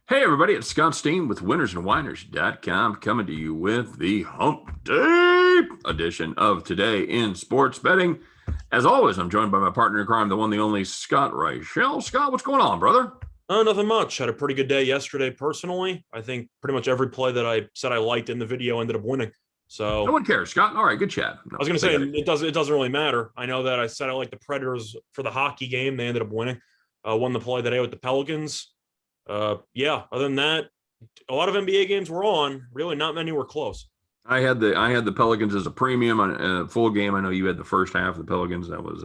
Hey, everybody, it's Scott Steen with winnersandwhiners.com coming to you with the Hump Day edition of Today in Sports Betting. As always, I'm joined by my partner in crime, the one, the only Scott Reichel. Scott, what's going on, brother? Nothing much. Had a pretty good day yesterday personally. I think pretty much every play that I said I liked in the video ended up winning. No So one cares, Scott. All right, good chat. I was going to say it doesn't really matter. I know that I said I liked the Predators for the hockey game. They ended up winning. Won the play today with the Pelicans. Yeah. Other than that, a lot of NBA games were on. Really, not many were close. I had the Pelicans as a premium on a full game. I know you had the first half of the Pelicans. That was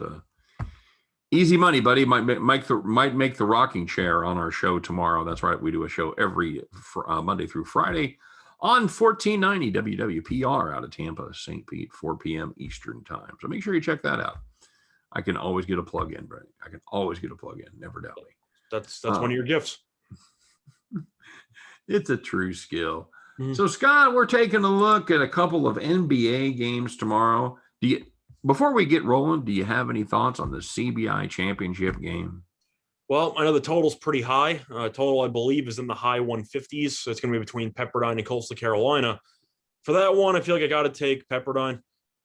easy money, buddy. Might make the rocking chair on our show tomorrow. That's right. We do a show every Monday through Friday on 1490 WWPR out of Tampa, St. Pete, 4 p.m. Eastern time. So make sure you check that out. I can always get a plug in, Brady. I can always get a plug in. Never doubt me. That's one of your gifts. It's a true skill. Mm-hmm. So, Scott, we're taking a look at a couple of NBA games tomorrow. Before we get rolling, do you have any thoughts on the CBI championship game? Well, I know the total's pretty high. Total, I believe, is in the high 150s. So it's going to be between Pepperdine and Coastal Carolina. For that one, I feel like I got to take Pepperdine.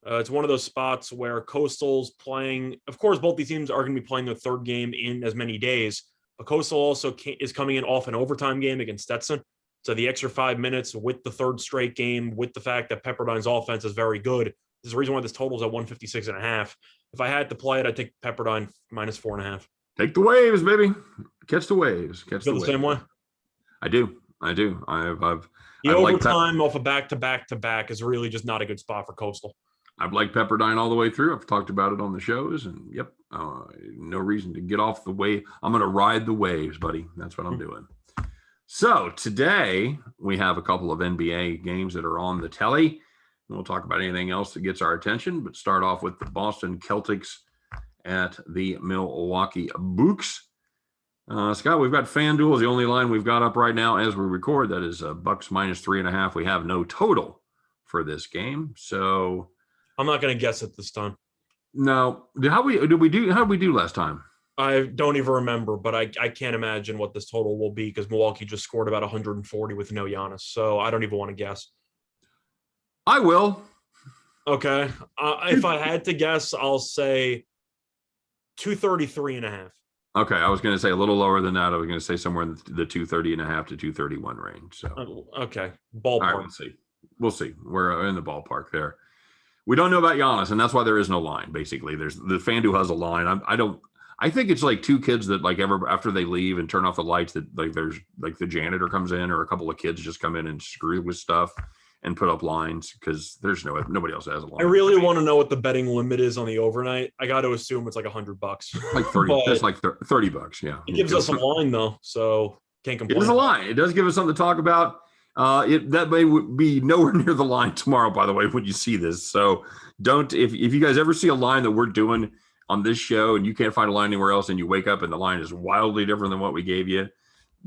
It's one of those spots where Coastal's playing. Of course, both these teams are going to be playing their third game in as many days. But Coastal also is coming in off an overtime game against Stetson. So the extra 5 minutes with the third straight game, with the fact that Pepperdine's offense is very good. There's a reason why this total is at 156.5. If I had to play it, I'd take Pepperdine minus 4.5. Take the waves, baby. Catch the waves. Feel the same way? I do. I've the overtime off a back-to-back is really just not a good spot for Coastal. I've liked Pepperdine all the way through. I've talked about it on the shows, and yep, no reason to get off the wave. I'm going to ride the waves, buddy. That's what I'm doing. So today we have a couple of NBA games that are on the telly. We'll talk about anything else that gets our attention, but start off with the Boston Celtics at the Milwaukee Bucks. Scott, we've got FanDuel is the only line we've got up right now as we record. That is Bucks minus 3.5. We have no total for this game, so I'm not going to guess it this time. No. How did we do last time? I don't even remember, but I can't imagine what this total will be because Milwaukee just scored about 140 with no Giannis, so I don't even want to guess. I will. Okay. If I had to guess, I'll say 233.5. Okay, I was going to say a little lower than that. I was going to say somewhere in the 230.5 to 231 range. So okay, ballpark. All right, we'll see. We're in the ballpark there. We don't know about Giannis, and that's why there is no line. Basically, the FanDuel has a line. I think it's like two kids that after they leave and turn off the lights, that like there's like the janitor comes in or a couple of kids just come in and screw with stuff and put up lines because there's nobody else has a line. I really want to know what the betting limit is on the overnight. I got to assume it's like $100. Like 30. It's like $30. Yeah. It gives us a line though, so can't complain. It is a line. It does give us something to talk about. That may be nowhere near the line tomorrow, by the way, when you see this. So don't, if you guys ever see a line that we're doing on this show and you can't find a line anywhere else and you wake up and the line is wildly different than what we gave you,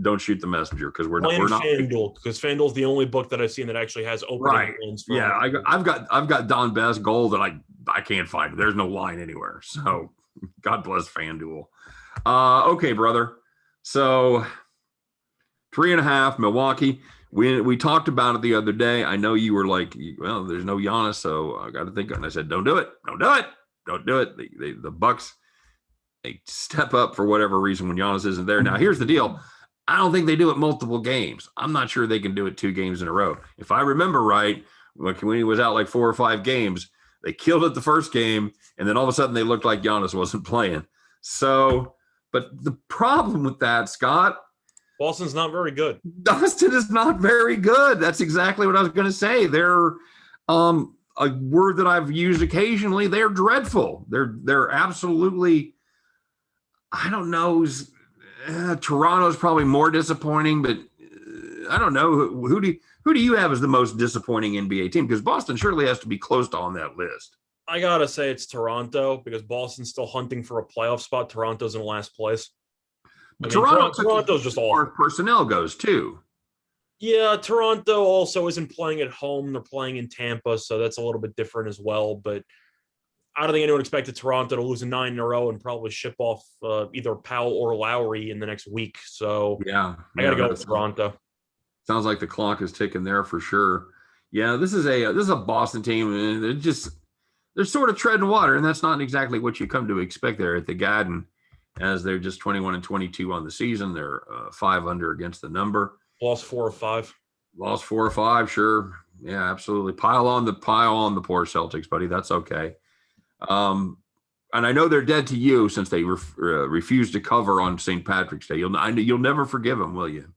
don't shoot the messenger because we're not FanDuel, because FanDuel's the only book that I've seen that actually has opening lines. Yeah, I've got Don Best gold and I can't find it. There's no line anywhere. So God bless FanDuel. Okay, brother. So 3.5 Milwaukee. We talked about it the other day. I know you were like, well, there's no Giannis, so I got to think. And I said, don't do it. The Bucks, they step up for whatever reason when Giannis isn't there. Now, here's the deal. I don't think they do it multiple games. I'm not sure they can do it 2 games in a row. If I remember right, when he was out like 4 or 5 games, they killed it the first game, and then all of a sudden they looked like Giannis wasn't playing. So, but the problem with that, Scott, Boston's not very good. Boston is not very good. That's exactly what I was going to say. They're a word that I've used occasionally. They're dreadful. They're absolutely. I don't know. Toronto's probably more disappointing, but I don't know who do you have as the most disappointing NBA team? Because Boston surely has to be close to on that list. I gotta say it's Toronto because Boston's still hunting for a playoff spot. Toronto's in last place. Toronto's just all personnel goes too. Yeah, Toronto also isn't playing at home. They're playing in Tampa, so that's a little bit different as well. But I don't think anyone expected Toronto to lose 9 in a row and probably ship off either Powell or Lowry in the next week. So Yeah, I got yeah, to go with Toronto. sounds like the clock is ticking there for sure. Yeah, this is a Boston team, and they're sort of treading water, and that's not exactly what you come to expect there at the Garden, as they're just 21-22 on the season. They're 5 under against the number. Lost 4 or 5. Lost 4 or 5, sure. Yeah, absolutely. Pile on the poor Celtics, buddy. That's okay. And I know they're dead to you since they refused to cover on St. Patrick's Day. You'll never forgive them, will you?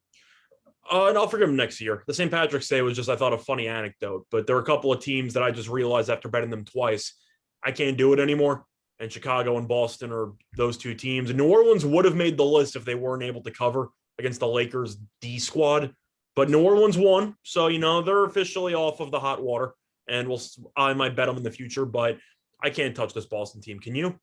And I'll forgive them next year. The St. Patrick's Day was just, I thought, a funny anecdote, but there were a couple of teams that I just realized after betting them twice, I can't do it anymore. And Chicago and Boston are those two teams. And New Orleans would have made the list if they weren't able to cover against the Lakers D squad. But New Orleans won. So, they're officially off of the hot water. And I might bet them in the future, but I can't touch this Boston team. Can you?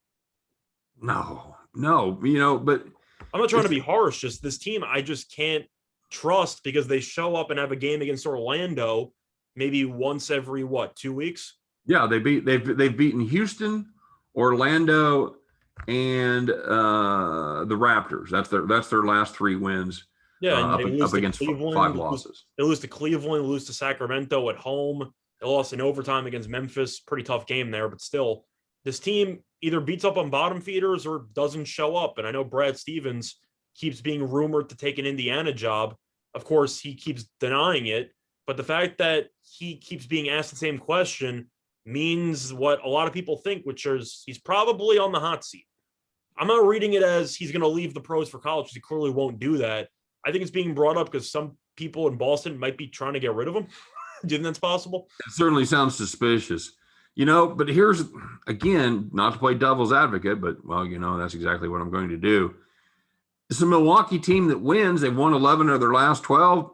No, but I'm not trying to be harsh. Just this team, I just can't trust because they show up and have a game against Orlando maybe once every 2 weeks. Yeah, they've beaten Houston, Orlando, and the Raptors. That's their last 3 wins. Yeah, and up against 5 losses. They lose to Cleveland, lose to Sacramento at home. They lost in overtime against Memphis. Pretty tough game there, but still, this team either beats up on bottom feeders or doesn't show up. And I know Brad Stevens keeps being rumored to take an Indiana job. Of course, he keeps denying it. But the fact that he keeps being asked the same question means what a lot of people think, which is he's probably on the hot seat. I'm not reading it as he's going to leave the pros for college because he clearly won't do that. I think it's being brought up because some people in Boston might be trying to get rid of him. Do you think that's possible? It certainly sounds suspicious. But here's, again, not to play devil's advocate, but, that's exactly what I'm going to do. It's a Milwaukee team that wins. They've won 11 of their last 12.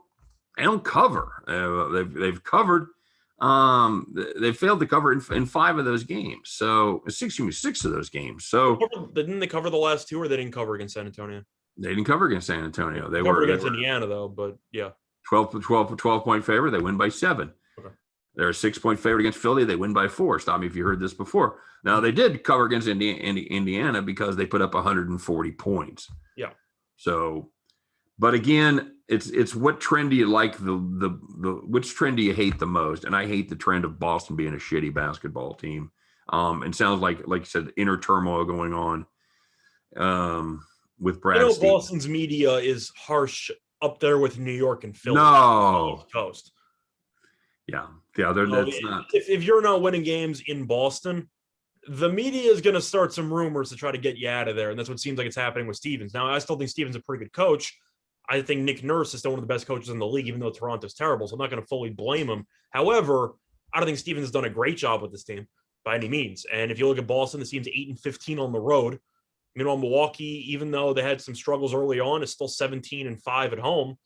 They don't cover. They've covered. They failed to cover in 5 of those games. So, 6 of those games. So, didn't they cover the last 2 or they didn't cover against San Antonio? They didn't cover against San Antonio. They were against Indiana, though, but yeah. 12-point favorite. They win by 7. Okay. They're a 6-point favorite against Philly. They win by 4. Stop me if you heard this before. Now, they did cover against Indiana because they put up 140 points. Yeah. So, but again, it's what trend do you like which trend do you hate the most? And I hate the trend of Boston being a shitty basketball team. It sounds like you said, inner turmoil going on. With Brad Stevens. Boston's media is harsh up there with New York and Philly. No. East Coast. Yeah. That's not. If you're not winning games in Boston, the media is going to start some rumors to try to get you out of there. And that's what seems like it's happening with Stevens. Now, I still think Stevens is a pretty good coach. I think Nick Nurse is still one of the best coaches in the league, even though Toronto's terrible. So I'm not going to fully blame him. However, I don't think Stevens has done a great job with this team by any means. And if you look at Boston, the team's 8-15 on the road. Meanwhile, Milwaukee, even though they had some struggles early on, is still 17-5 at home.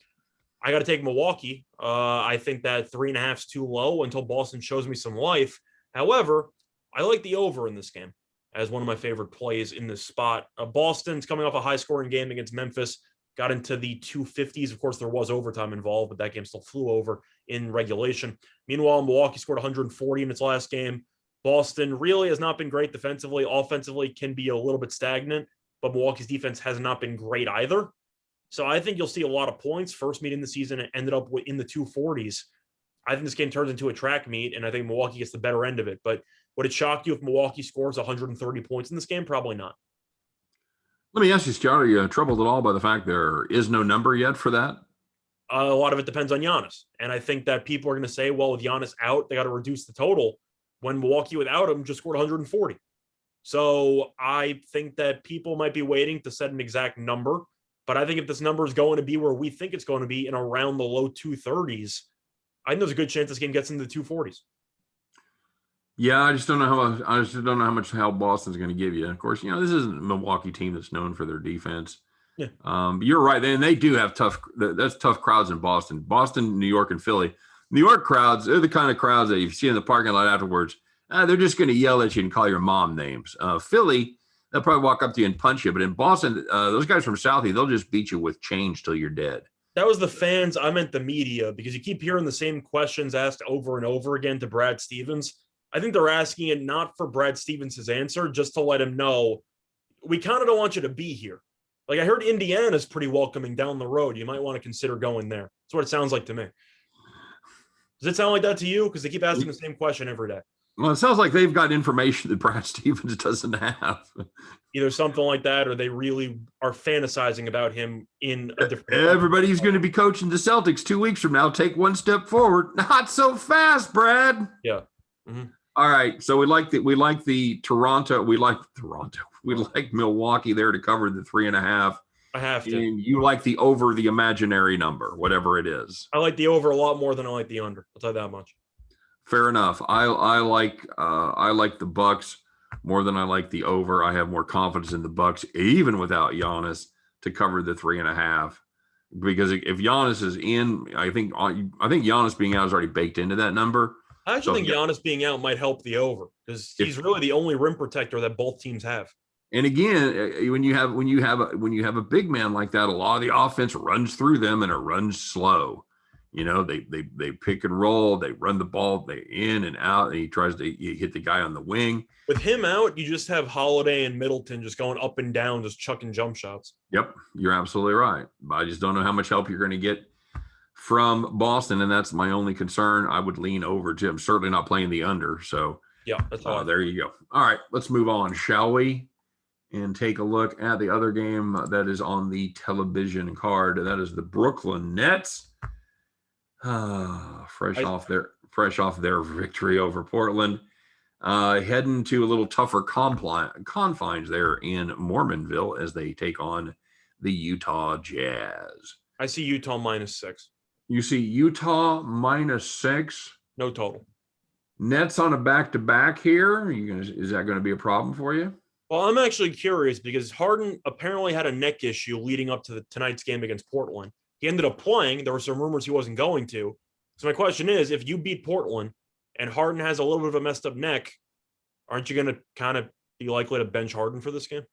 I got to take Milwaukee. I think that 3.5 is too low until Boston shows me some life. However, I like the over in this game as one of my favorite plays in this spot. Boston's coming off a high-scoring game against Memphis, got into the 250s. Of course, there was overtime involved, but that game still flew over in regulation. Meanwhile, Milwaukee scored 140 in its last game. Boston really has not been great defensively. Offensively can be a little bit stagnant, but Milwaukee's defense has not been great either. So I think you'll see a lot of points. First meet in the season, it ended up in the 240s. I think this game turns into a track meet, and I think Milwaukee gets the better end of it. But would it shock you if Milwaukee scores 130 points in this game? Probably not. Let me ask you, Scott, are you troubled at all by the fact there is no number yet for that? A lot of it depends on Giannis. And I think that people are going to say, well, with Giannis out, they got to reduce the total. When Milwaukee without him just scored 140. So I think that people might be waiting to set an exact number. But I think if this number is going to be where we think it's going to be in around the low 230s, I think there's a good chance this game gets into the 240s. Yeah, I just don't know how much help Boston's going to give you. Of course, this isn't a Milwaukee team that's known for their defense. Yeah. You're right. And they do have tough crowds in Boston. Boston, New York, and Philly. New York crowds, they're the kind of crowds that you see in the parking lot afterwards. They're just going to yell at you and call your mom names. Philly, they'll probably walk up to you and punch you. But in Boston, those guys from Southie, they'll just beat you with change till you're dead. That was the fans. I meant the media, because you keep hearing the same questions asked over and over again to Brad Stevens. I think they're asking it not for Brad Stevens' answer, just to let him know we kind of don't want you to be here. Like I heard Indiana's pretty welcoming down the road. You might want to consider going there. That's what it sounds like to me. Does it sound like that to you? Because they keep asking the same question every day. Well, it sounds like they've got information that Brad Stevens doesn't have. Either something like that, or they really are fantasizing about him in a different. Everybody's going to be coaching the Celtics 2 weeks from now. Take one step forward. Not so fast, Brad. Yeah. Mm-hmm. All right. So we like Toronto. We like Toronto. We like Milwaukee there to cover the 3.5. I have to. And you like the over the imaginary number, whatever it is. I like the over a lot more than I like the under. I'll tell you that much. Fair enough. I like the Bucks more than I like the over. I have more confidence in the Bucks, even without Giannis, to cover the 3.5. Because if Giannis is in, I think Giannis being out is already baked into that number. I actually think Giannis being out might help the over because he's really the only rim protector that both teams have. And again, when you have a big man like that, a lot of the offense runs through them and it runs slow. You know, they pick and roll, they run the ball, they in and out, and he tries to hit the guy on the wing. With him out, you just have Holiday and Middleton just going up and down, just chucking jump shots. Yep, you're absolutely right. I just don't know how much help you're going to get from Boston, and that's my only concern. I would lean over to him. Certainly not playing the under. So yeah, that's there you go. All right, let's move on, shall we? And take a look at the other game that is on the television card. That is the Brooklyn Nets. Fresh off their victory over Portland, heading to a little tougher confines there in Mormonville as they take on the Utah Jazz. I see Utah -6. You see Utah -6. No total. Nets on a back-to-back here. Is that going to be a problem for you? Well, I'm actually curious because Harden apparently had a neck issue leading up to tonight's game against Portland. He ended up playing. There were some rumors he wasn't going to. So my question is, if you beat Portland and Harden has a little bit of a messed up neck, aren't you going to kind of be likely to bench Harden for this game?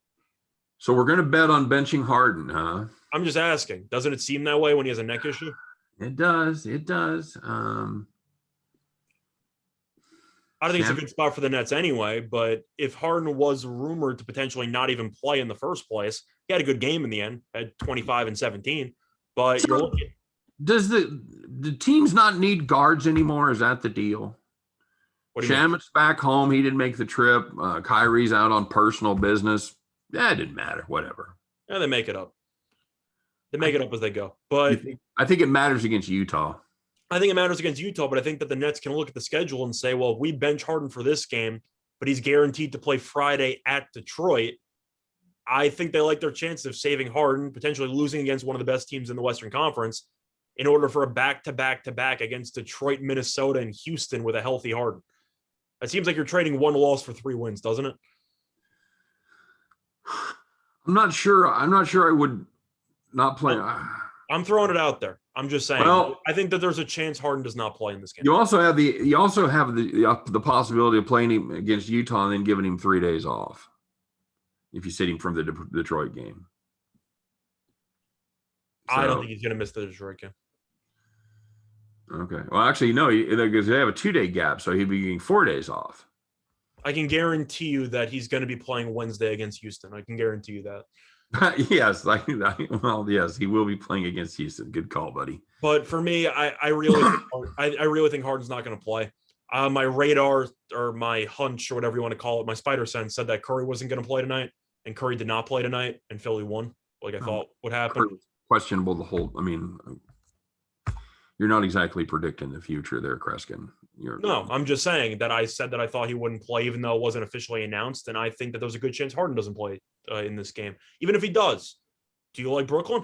So we're going to bet on benching Harden, huh? I'm just asking. Doesn't it seem that way when he has a neck issue? It does. It does. I don't think it's a good spot for the Nets anyway, but if Harden was rumored to potentially not even play in the first place, he had a good game in the end, had 25 and 17. But you're looking. Does the teams not need guards anymore? Is that the deal? Shamet's back home. He didn't make the trip. Kyrie's out on personal business. It didn't matter. Whatever. Yeah, they make it up. They make it up as they go. But I think it matters against Utah. I think it matters against Utah, but I think that the Nets can look at the schedule and say, well, if we bench Harden for this game, but he's guaranteed to play Friday at Detroit, I think they like their chances of saving Harden, potentially losing against one of the best teams in the Western Conference, in order for a back-to-back-to-back against Detroit, Minnesota, and Houston with a healthy Harden. It seems like you're trading one loss for 3 wins, doesn't it? I'm not sure I would not play. I'm throwing it out there. I'm just saying. Well, I think that there's a chance Harden does not play in this game. You also have the possibility of playing him against Utah and then giving him 3 days off if you sit him from the Detroit game. So, I don't think he's going to miss the Detroit game. Okay. Well, actually, no, because they have a 2-day gap, so he'd be getting 4 days off. I can guarantee you that he's going to be playing Wednesday against Houston. I can guarantee you that. Yes, yes, he will be playing against Houston. Good call, buddy. But for me, I really think Harden's not going to play. My radar or my hunch or whatever you want to call it, my spider sense said that Curry wasn't going to play tonight, and Curry did not play tonight, and Philly won. Like I thought would happen. Questionable the whole. I mean, you're not exactly predicting the future there, Kreskin. No, I'm just saying that I said that I thought he wouldn't play, even though it wasn't officially announced, and I think that there's a good chance Harden doesn't play in this game. Even if he does, do you like Brooklyn?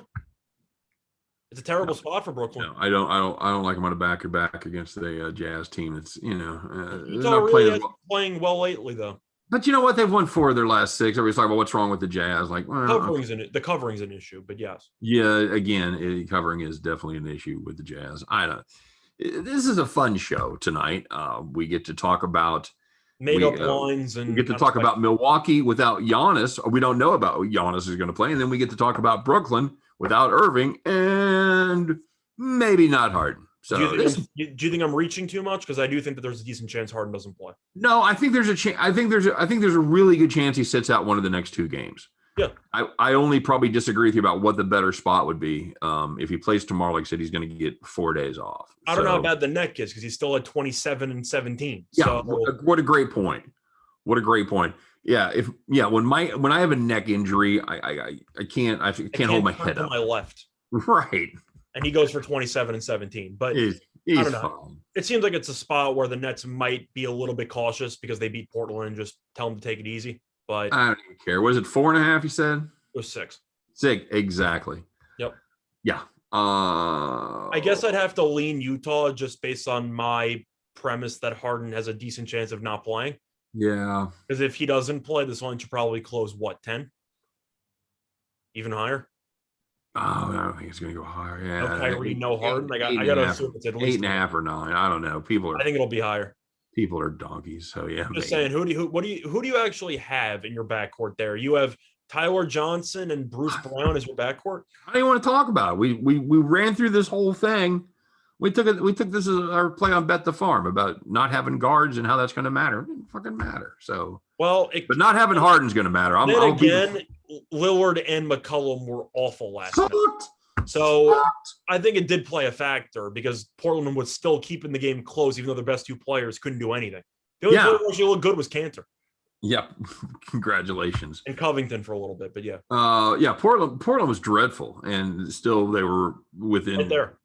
It's a terrible spot for Brooklyn. No, I don't like him on a back-to-back against the Jazz team. That's Utah really playing well lately, though. But you know what? They've won 4 of their last 6. Everybody's talking about what's wrong with the Jazz. Like, well, the covering's an issue, but yes. Yeah, again, covering is definitely an issue with the Jazz. This is a fun show tonight. We get to talk about made-up lines, and we get to talk about Milwaukee without Giannis. We don't know about Giannis is going to play, and then we get to talk about Brooklyn without Irving and maybe not Harden. So do you think I'm reaching too much? Because I do think that there's a decent chance Harden doesn't play. no, I think there's a chance. I think there's a really good chance he sits out one of the next 2 games. Yeah. I only probably disagree with you about what the better spot would be. If he plays tomorrow, like I said, he's going to get 4 days off. I don't know how bad the neck is because he's still at 27 and 17. Yeah. So What a great point. What a great point. Yeah. When I have a neck injury, I can't hold my head up. My left. Right. And he goes for 27 and 17. But he's I don't know. fine. It seems like it's a spot where the Nets might be a little bit cautious because they beat Portland and just tell them to take it easy. But I don't even care. Was it 4.5? You said it was 6. 6 exactly. Yep. Yeah. I guess I'd have to lean Utah just based on my premise that Harden has a decent chance of not playing. Yeah. Because if he doesn't play, this line should probably close 10? Even higher? Oh, I don't think it's going to go higher. Yeah. No Kyrie, no Harden. I got to assume it's at least 8.5 or 9. I don't know. I think it'll be higher. People are donkeys. So yeah. Just saying, who do you actually have in your backcourt there? You have Tyler Johnson and Bruce Brown as your backcourt. I don't even want to talk about it. We ran through this whole thing. We took this as our play on Bet the Farm about not having guards and how that's going to matter. It didn't fucking matter. So but not having Harden's going to matter. Lillard and McCollum were awful last night. So I think it did play a factor because Portland was still keeping the game close, even though their best 2 players couldn't do anything. The only player who actually looked good was Cantor. Yep. Congratulations. And Covington for a little bit, but yeah. Portland was dreadful, and still they were within right there.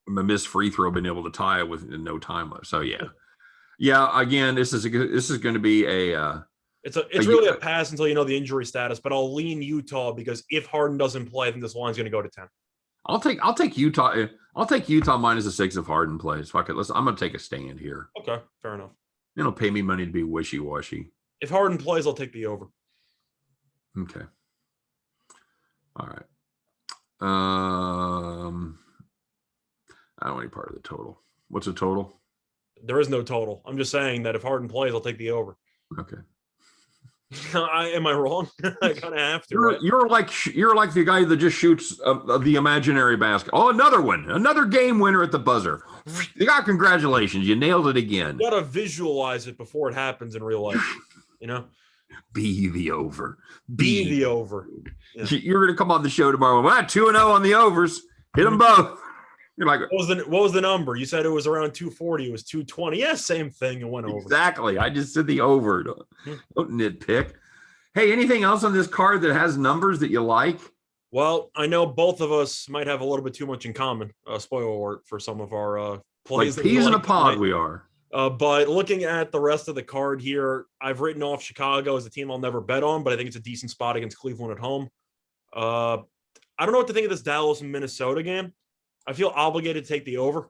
A missed free throw, being able to tie it with no time left. So yeah. Again, this is going to be a. It's really a pass until you know the injury status, but I'll lean Utah because if Harden doesn't play, I think this line's going to go to 10. I'll take Utah. I'll take Utah minus a 6 if Harden plays. Fuck it. I'm going to take a stand here. Okay, fair enough. It'll pay me money to be wishy-washy. If Harden plays, I'll take the over. Okay. All right. I don't want any part of the total. What's the total? There is no total. I'm just saying that if Harden plays, I'll take the over. Okay. Am I wrong? I kind of have to. Right? You're like the guy that just shoots the imaginary basket. Oh, another game winner at the buzzer. You got congratulations. You nailed it again. You got to visualize it before it happens in real life. You know, be the over. Be the over. Yeah. You're going to come on the show tomorrow. 2-0 on the overs. Hit them both. You're like, what was the number? You said it was around 240. It was 220. Yeah, same thing. It went over. Exactly. I just said the over. Don't nitpick. Hey, anything else on this card that has numbers that you like? Well, I know both of us might have a little bit too much in common. Spoiler alert for some of our plays. Like peas in a pod, tonight. We are. But looking at the rest of the card here, I've written off Chicago as a team I'll never bet on, but I think it's a decent spot against Cleveland at home. I don't know what to think of this Dallas and Minnesota game. I feel obligated to take the over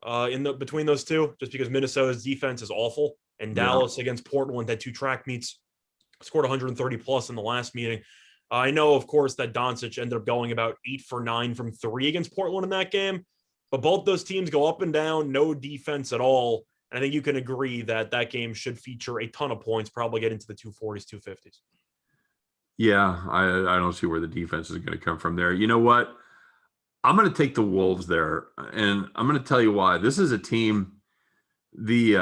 between those two, just because Minnesota's defense is awful, and Dallas against Portland had 2 track meets, scored 130 plus in the last meeting. I know, of course, that Doncic ended up going about 8 for 9 from 3 against Portland in that game, but both those teams go up and down, no defense at all. And I think you can agree that that game should feature a ton of points, probably get into the 240s, 250s. Yeah, I don't see where the defense is going to come from there. You know what? I'm going to take the Wolves there, and I'm going to tell you why. This is a team. They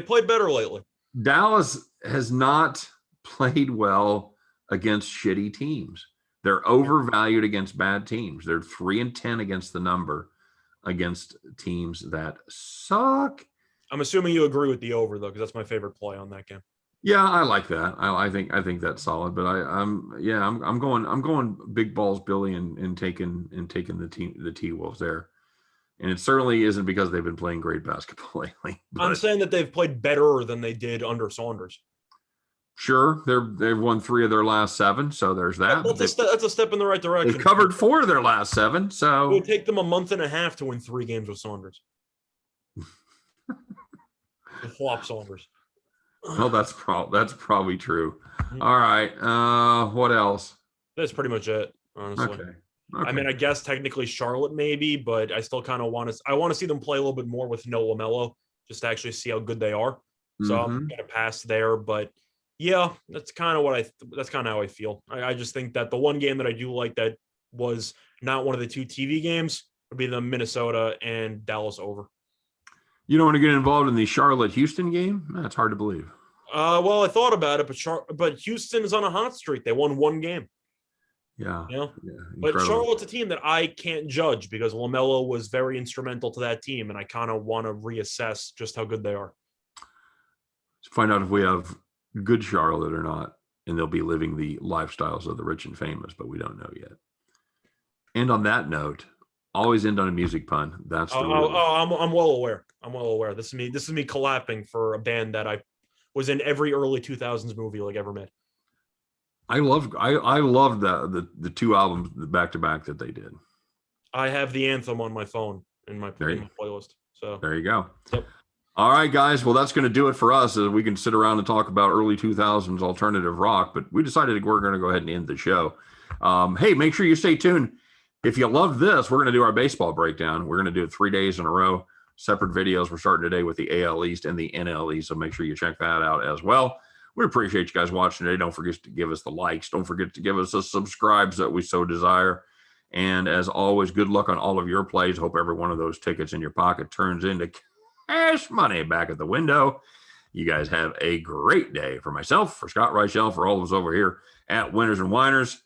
played better lately. Dallas has not played well against shitty teams. They're overvalued against bad teams. They're 3-10 against the number against teams that suck. I'm assuming you agree with the over though, because that's my favorite play on that game. Yeah, I like that. I think that's solid. But I'm going big balls Billy and taking the T-Wolves there. And it certainly isn't because they've been playing great basketball lately. I'm saying that they've played better than they did under Saunders. Sure, they've won 3 of their last 7, so there's that. That's a step in the right direction. They've covered 4 of their last 7, so it would take them a month and a half to win 3 games with Saunders. The flop Saunders. Well, that's probably true. All right, what else? That's pretty much it, honestly. Okay. I mean, I guess technically Charlotte maybe, but I still kind of want to see them play a little bit more with no LaMelo, just to actually see how good they are. So I'm gonna pass there, but yeah, that's kind of how I feel. I just think that the one game that I do like that was not one of the 2 TV games would be the Minnesota and Dallas over. You don't want to get involved in the Charlotte-Houston game? That's hard to believe. Well, I thought about it, but Houston is on a hot streak. They won one game. Yeah. You know? Yeah, but Charlotte's a team that I can't judge because LaMelo was very instrumental to that team, and I kind of want to reassess just how good they are. Find out if we have good Charlotte or not, and they'll be living the lifestyles of the rich and famous, but we don't know yet. And on that note, always end on a music pun. That's the rule. I'm well aware. I'm well aware. This is me clapping for a band that I was in every early 2000s movie like ever made. I loved the two albums back to back that they did. I have the anthem on my phone in my playlist. So there you go. Yep. All right, guys. Well, that's going to do it for us. We can sit around and talk about early 2000s alternative rock, but we decided we're going to go ahead and end the show. Hey, make sure you stay tuned. If you love this, we're going to do our baseball breakdown. We're going to do it 3 days in a row, separate videos. We're starting today with the AL East and the NL East, so make sure you check that out as well. We appreciate you guys watching today. Don't forget to give us the likes. Don't forget to give us the subscribes that we so desire. And as always, good luck on all of your plays. Hope every one of those tickets in your pocket turns into cash money back at the window. You guys have a great day. For myself, for Scott Reichel, for all of us over here at Winners and Winers,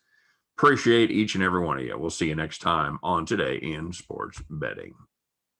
appreciate each and every one of you. We'll see you next time on Today in Sports Betting.